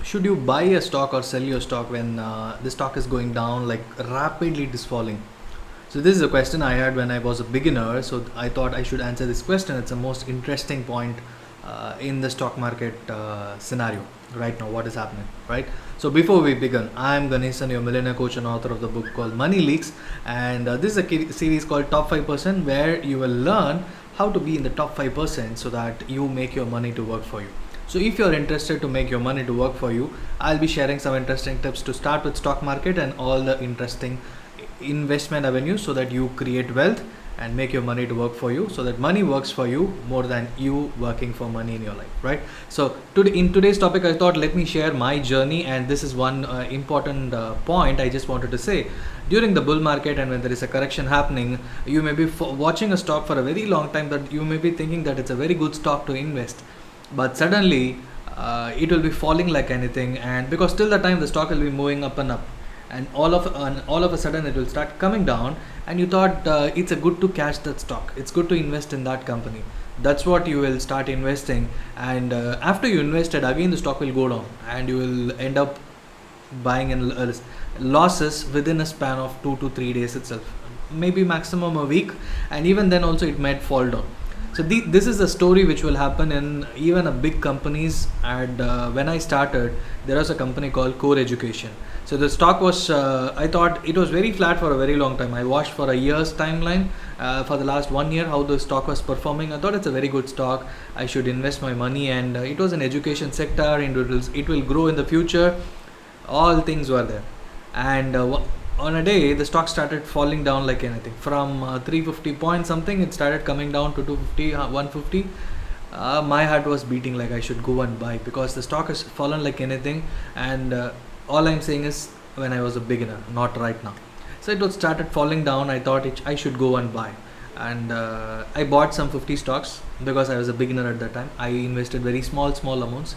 should you buy a stock or sell your stock when the stock is going down, like rapidly it is falling? So this is a question I had when I was a beginner, so I thought I should answer this question. It's the most interesting point in the stock market scenario right now, what is happening, right? So before we begin, I'm Ganesan, your millionaire coach and author of the book called Money Leaks, and this is a series called Top 5%, where you will learn how to be in the top 5% so that you make your money to work for you. So if you're interested to make your money to work for you, I'll be sharing some interesting tips to start with stock market and all the interesting investment avenues so that you create wealth and make your money to work for you, so that money works for you more than you working for money in your life, right? So today, in today's topic, I thought let me share my journey, and this is one important point I just wanted to say. During the bull market and when there is a correction happening, you may be watching a stock for a very long time, that you may be thinking that it's a very good stock to invest, but suddenly it will be falling like anything, and because till the time the stock will be moving up and up, and all of a sudden it will start coming down, and you thought it's a good to catch that stock, it's good to invest in that company. That's what you will start investing, and after you invested, again the stock will go down, and you will end up buying in losses within a span of 2 to 3 days itself, maybe maximum a week, and even then also it might fall down. So this is a story which will happen in even a big companies. And when I started, there was a company called Core Education. So the stock was, I thought it was very flat for a very long time. I watched for a year's timeline, for the last 1 year, how the stock was performing. I thought it's a very good stock, I should invest my money, and it was an education sector, and it will grow in the future. All things were there, and on a day the stock started falling down like anything. From 350 point something, it started coming down to 250, 150. My heart was beating like I should go and buy, because the stock has fallen like anything, and all I'm saying is when I was a beginner, not right now. So it was started falling down, I thought I should go and buy, and I bought some 50 stocks because I was a beginner at that time. I invested very small amounts,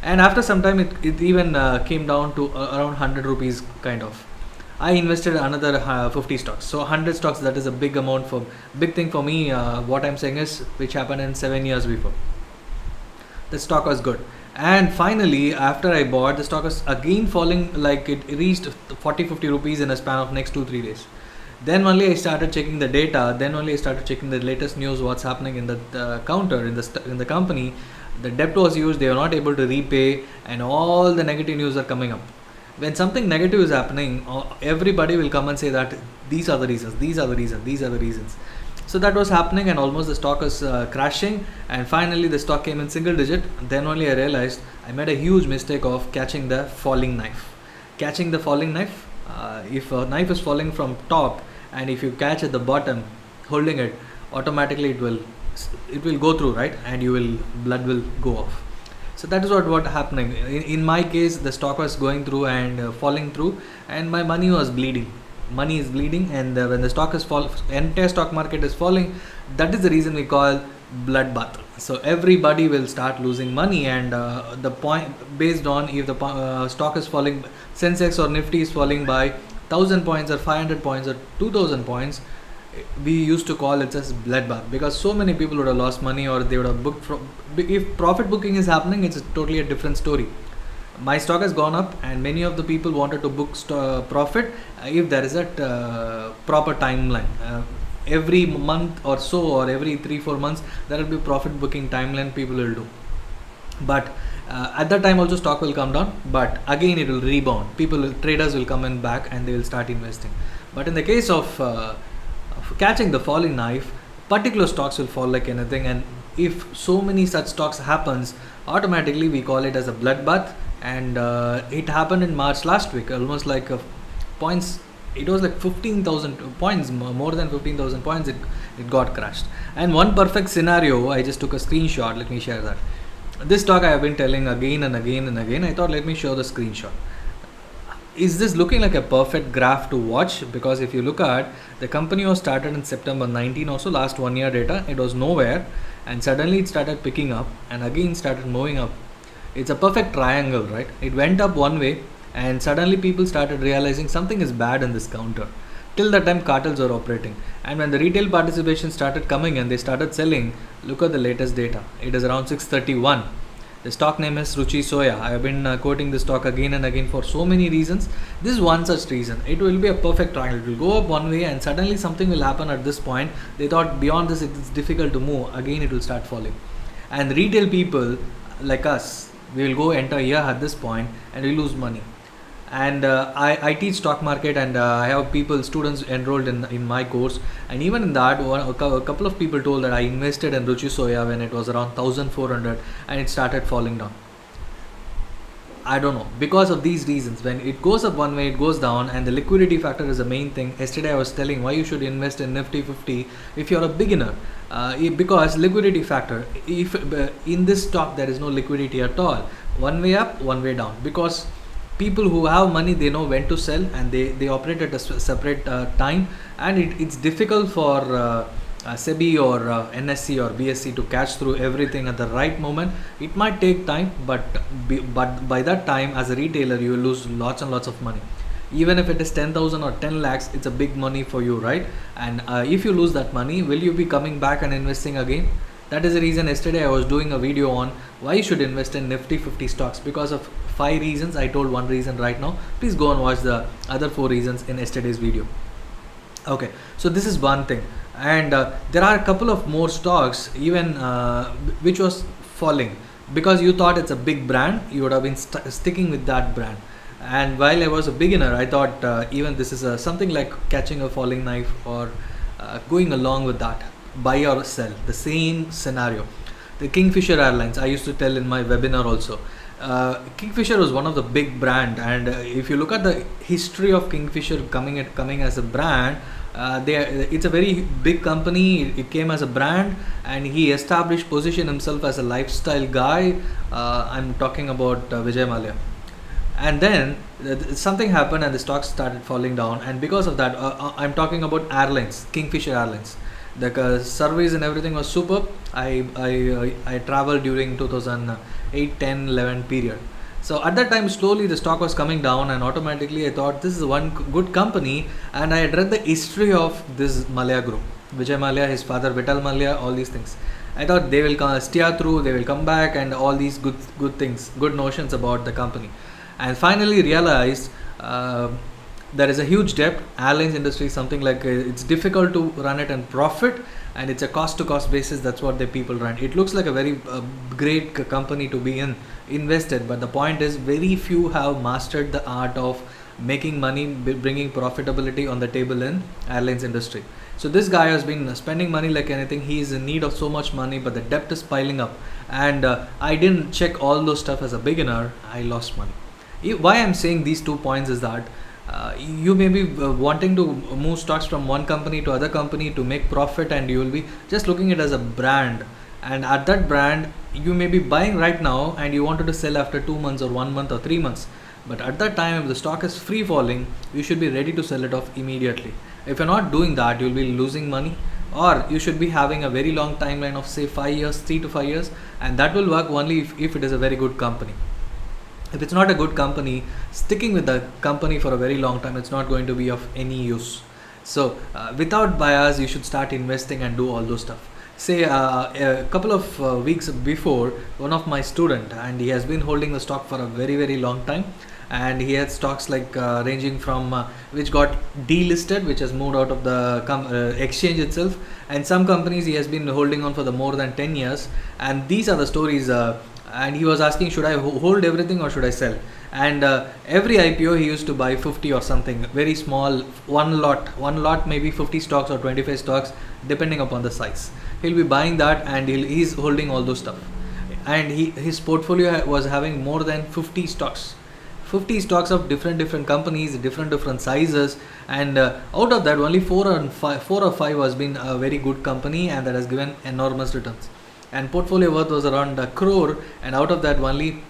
and after some time it even came down to around 100 rupees kind of. I invested another 50 stocks, so 100 stocks, that is a big thing for me. What I'm saying is, which happened in 7 years before. The stock was good, and finally after I bought, the stock was again falling, like it reached 40-50 rupees in a span of next 2-3 days. Then only I started checking the data, then only I started checking the latest news, what's happening in the counter in the company. The debt was used, they were not able to repay, and all the negative news are coming up. When something negative is happening, everybody will come and say that these are the reasons. So that was happening, and almost the stock was crashing, and finally the stock came in single digit. Then only I realized I made a huge mistake of catching the falling knife. Catching the falling knife, if a knife is falling from top, and if you catch at the bottom holding it, automatically it will go through, right, and blood will go off. So that is what happening. In my case, the stock was going through and falling through, and my money was bleeding. Money is bleeding, and when the stock is entire stock market is falling, that is the reason we call bloodbath. So everybody will start losing money, and the point, based on if the stock is falling, Sensex or Nifty is falling by 1000 points or 500 points or 2000 points, we used to call it as bloodbath, because so many people would have lost money, or they would have booked if profit booking is happening, it's totally a different story. My stock has gone up, and many of the people wanted to book profit if there is a proper timeline. Every month or so, or every 3-4 months, there will be profit booking timeline people will do. But at that time also stock will come down, but again it will rebound. Traders will come in back, and they will start investing. But in the case of catching the falling knife, particular stocks will fall like anything, and if so many such stocks happens, automatically we call it as a bloodbath. And it happened in March last week, almost like points, it was like 15,000 points, more than 15,000 points, it got crashed. And one perfect scenario, I just took a screenshot, let me share that. This stock I have been telling again and again, I thought let me show the screenshot. Is this looking like a perfect graph to watch? Because if you look at, the company was started in September 19, also last 1 year data, it was nowhere, and suddenly it started picking up and again started moving up. It's a perfect triangle, right? It went up one way, and suddenly people started realizing something is bad in this counter. Till that time cartels were operating, and when the retail participation started coming and they started selling, look at the latest data, it is around 631. The stock name is Ruchi Soya. I have been quoting this stock again and again for so many reasons. This is one such reason. It will be a perfect triangle. It will go up one way and suddenly something will happen at this point. They thought beyond this it is difficult to move. Again it will start falling. And retail people like us, we will go enter here at this point and we lose money. And I teach stock market, and I have students enrolled in my course, and even in that a couple of people told that I invested in Ruchi Soya when it was around 1400 and it started falling down. I don't know, because of these reasons. When it goes up one way, it goes down, and the liquidity factor is the main thing. Yesterday I was telling why you should invest in Nifty 50 if you're a beginner, because liquidity factor. If in this stock there is no liquidity at all, one way up, one way down, because people who have money, they know when to sell, and they operate at a separate time, and it's difficult for SEBI or NSE or BSE to catch through everything at the right moment. It might take time, but by that time, as a retailer, you will lose lots and lots of money. Even if it is 10,000 or 10 lakhs, it's a big money for you, right? And if you lose that money, will you be coming back and investing again? That is the reason yesterday I was doing a video on why you should invest in Nifty 50 stocks, because of 5 reasons. I told one reason right now. Please go and watch the other 4 reasons in yesterday's video. Okay, so this is one thing, and there are a couple of more stocks even which was falling, because you thought it's a big brand, you would have been sticking with that brand. And while I was a beginner, I thought even this is something like catching a falling knife, or going along with that, buy or sell, the same scenario. The Kingfisher Airlines, I used to tell in my webinar also. Kingfisher was one of the big brand, and if you look at the history of Kingfisher coming as a brand, it's a very big company. It came as a brand, and he established position himself as a lifestyle guy. I'm talking about Vijay Mallya. And then something happened and the stocks started falling down, and because of that, I'm talking about airlines, Kingfisher Airlines. The surveys and everything was superb. I traveled during 2008, 10, 11 period. So at that time, slowly the stock was coming down, and automatically I thought this is one good company. And I had read the history of this Mallya group, Vijay Mallya, his father Vital Mallya, all these things. I thought they will steer through, they will come back, and all these good things, good notions about the company. And finally realized there is a huge debt. Airlines industry is something like it's difficult to run it and profit, and it's a cost to cost basis. That's what the people run. It looks like a very great company to be invested, but the point is very few have mastered the art of making money, bringing profitability on the table in airlines industry. So this guy has been spending money like anything. He is in need of so much money, but the debt is piling up, and I didn't check all those stuff as a beginner. I lost money. Why I'm saying these 2 points is that you may be wanting to move stocks from one company to other company to make profit, and you will be just looking at it as a brand, and at that brand you may be buying right now and you wanted to sell after 2 months or 1 month or 3 months. But at that time, if the stock is free falling, you should be ready to sell it off immediately. If you're not doing that, you'll be losing money, or you should be having a very long timeline of say 5 years, 3 to 5 years, and that will work only if it is a very good company. If it's not a good company, sticking with the company for a very long time, it's not going to be of any use. So without bias, you should start investing and do all those stuff. Say a couple of weeks before, one of my student, and he has been holding the stock for a very long time, and he had stocks like ranging from which got delisted, which has moved out of the exchange itself, and some companies he has been holding on for the more than 10 years. And these are the stories. And he was asking, should I hold everything or should I sell? And every IPO he used to buy 50 or something, very small, one lot maybe 50 stocks or 25 stocks depending upon the size. He'll be buying that, and he's holding all those stuff, and his portfolio was having more than 50 stocks of different companies, different sizes, and out of that only 4 or 5 has been a very good company, and that has given enormous returns. And portfolio worth was around a crore, and out of that only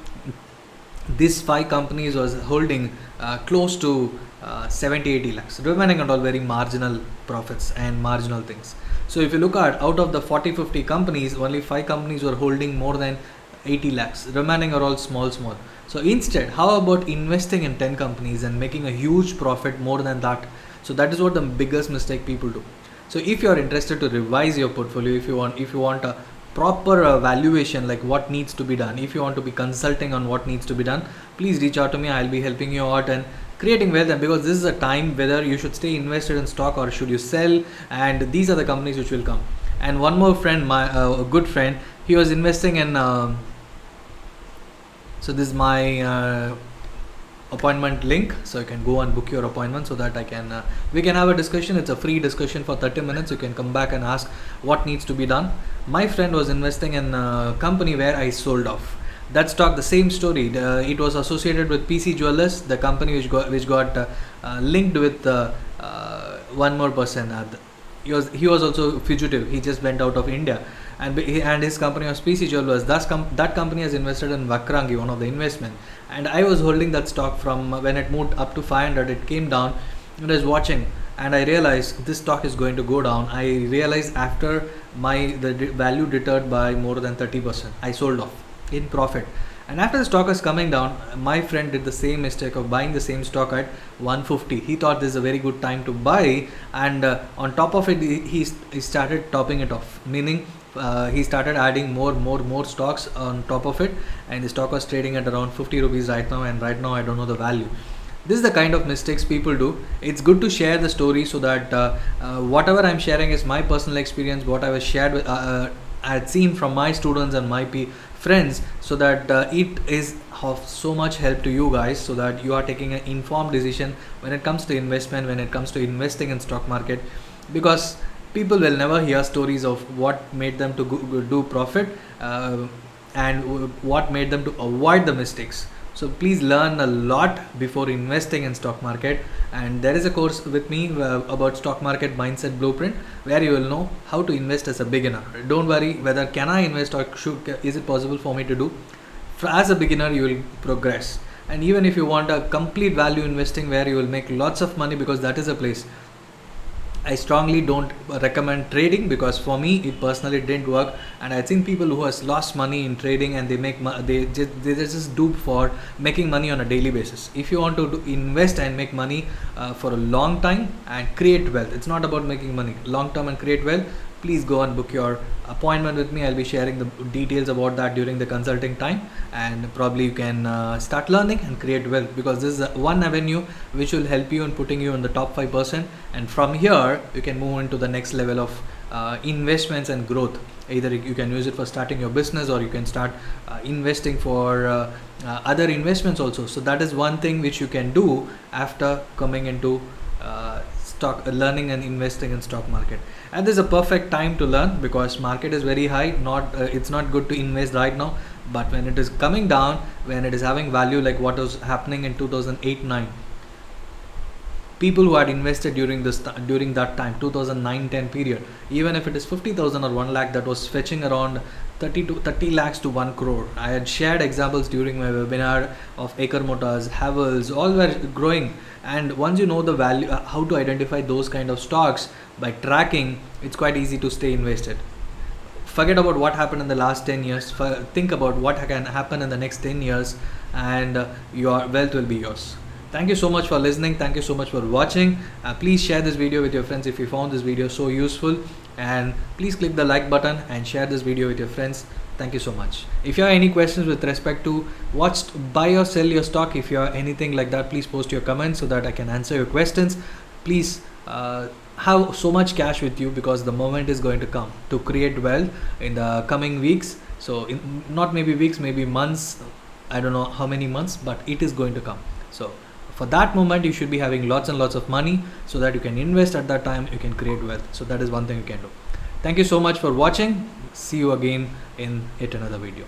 these 5 companies was holding close to 70-80 lakhs, remaining at all very marginal profits and marginal things. So if you look at out of the 40-50 companies, only 5 companies were holding more than 80 lakhs, remaining are all small. So instead, how about investing in 10 companies and making a huge profit more than that? So that is what the biggest mistake people do. So if you are interested to revise your portfolio, if you want a proper valuation, like what needs to be done. If you want to be consulting on what needs to be done, please reach out to me. I'll be helping you out and creating wealth. And because this is a time whether you should stay invested in stock or should you sell, and these are the companies which will come. And one more friend, my good friend, he was investing in so this is my appointment link, so you can go and book your appointment so that I can we can have a discussion. It's a free discussion for 30 minutes. You can come back and ask what needs to be done. My friend was investing in a company where I sold off that stock. The same story, it was associated with PC Jewelers, the company which got linked with one more person. He was also fugitive. He just went out of India, and his company was PC Jewelers. That company has invested in Vakrangi, one of the investment. And I was holding that stock from when it moved up to 500. It came down, and I was watching, and I realized this stock is going to go down. I realized after the value deterred by more than 30%, I sold off in profit. And after the stock was coming down, my friend did the same mistake of buying the same stock at 150. He thought this is a very good time to buy, and on top of it, he started topping it off, meaning he started adding more stocks on top of it, and the stock was trading at around 50 rupees right now, and right now I don't know the value. This is the kind of mistakes people do. It's good to share the story so that whatever I'm sharing is my personal experience, what I was shared with, I had seen from my students and my friends, so that it is of so much help to you guys, so that you are taking an informed decision when it comes to investment, when it comes to investing in stock market. Because people will never hear stories of what made them to do profit and what made them to avoid the mistakes. So please learn a lot before investing in stock market. And there is a course with me about stock market mindset blueprint, where you will know how to invest as a beginner. Don't worry whether can I invest or is it possible for me to do. As a beginner, you will progress. And even if you want a complete value investing where you will make lots of money, because that is a place, I strongly don't recommend trading, because for me it personally didn't work. And I've seen people who has lost money in trading, and they just duped for making money on a daily basis. If you want to invest and make money for a long time and create wealth, it's not about making money, long term and create wealth, please go and book your appointment with me. I'll be sharing the details about that during the consulting time, and probably you can start learning and create wealth, because this is one avenue which will help you in putting you in the top 5%. And from here you can move into the next level of investments and growth. Either you can use it for starting your business, or you can start investing for other investments also. So that is one thing which you can do after coming into learning and investing in stock market. And this is a perfect time to learn, because market is very high. It's not good to invest right now, but when it is coming down, when it is having value, like what was happening in 2008-9, people who had invested during that time, 2009-10 period, even if it is 50,000 or 1 lakh, that was fetching around 30 lakhs to 1 crore. I had shared examples during my webinar of Eicher Motors, Havells, all were growing. And once you know the value, how to identify those kind of stocks by tracking, it's quite easy to stay invested. Forget about what happened in the last 10 years. Think about what can happen in the next 10 years, and your wealth will be yours. Thank you so much for listening. Thank you so much for watching. Please share this video with your friends if you found this video so useful, and please click the like button and share this video with your friends. Thank you so much. If you have any questions with respect to buy or sell your stock, if you have anything like that, please post your comments so that I can answer your questions. Please have so much cash with you, because the moment is going to come to create wealth in the coming weeks. So not maybe weeks, maybe months, I don't know how many months, but it is going to come. So for that moment, you should be having lots and lots of money, so that you can invest at that time, you can create wealth. So that is one thing you can do. Thank you so much for watching. See you again in yet another video.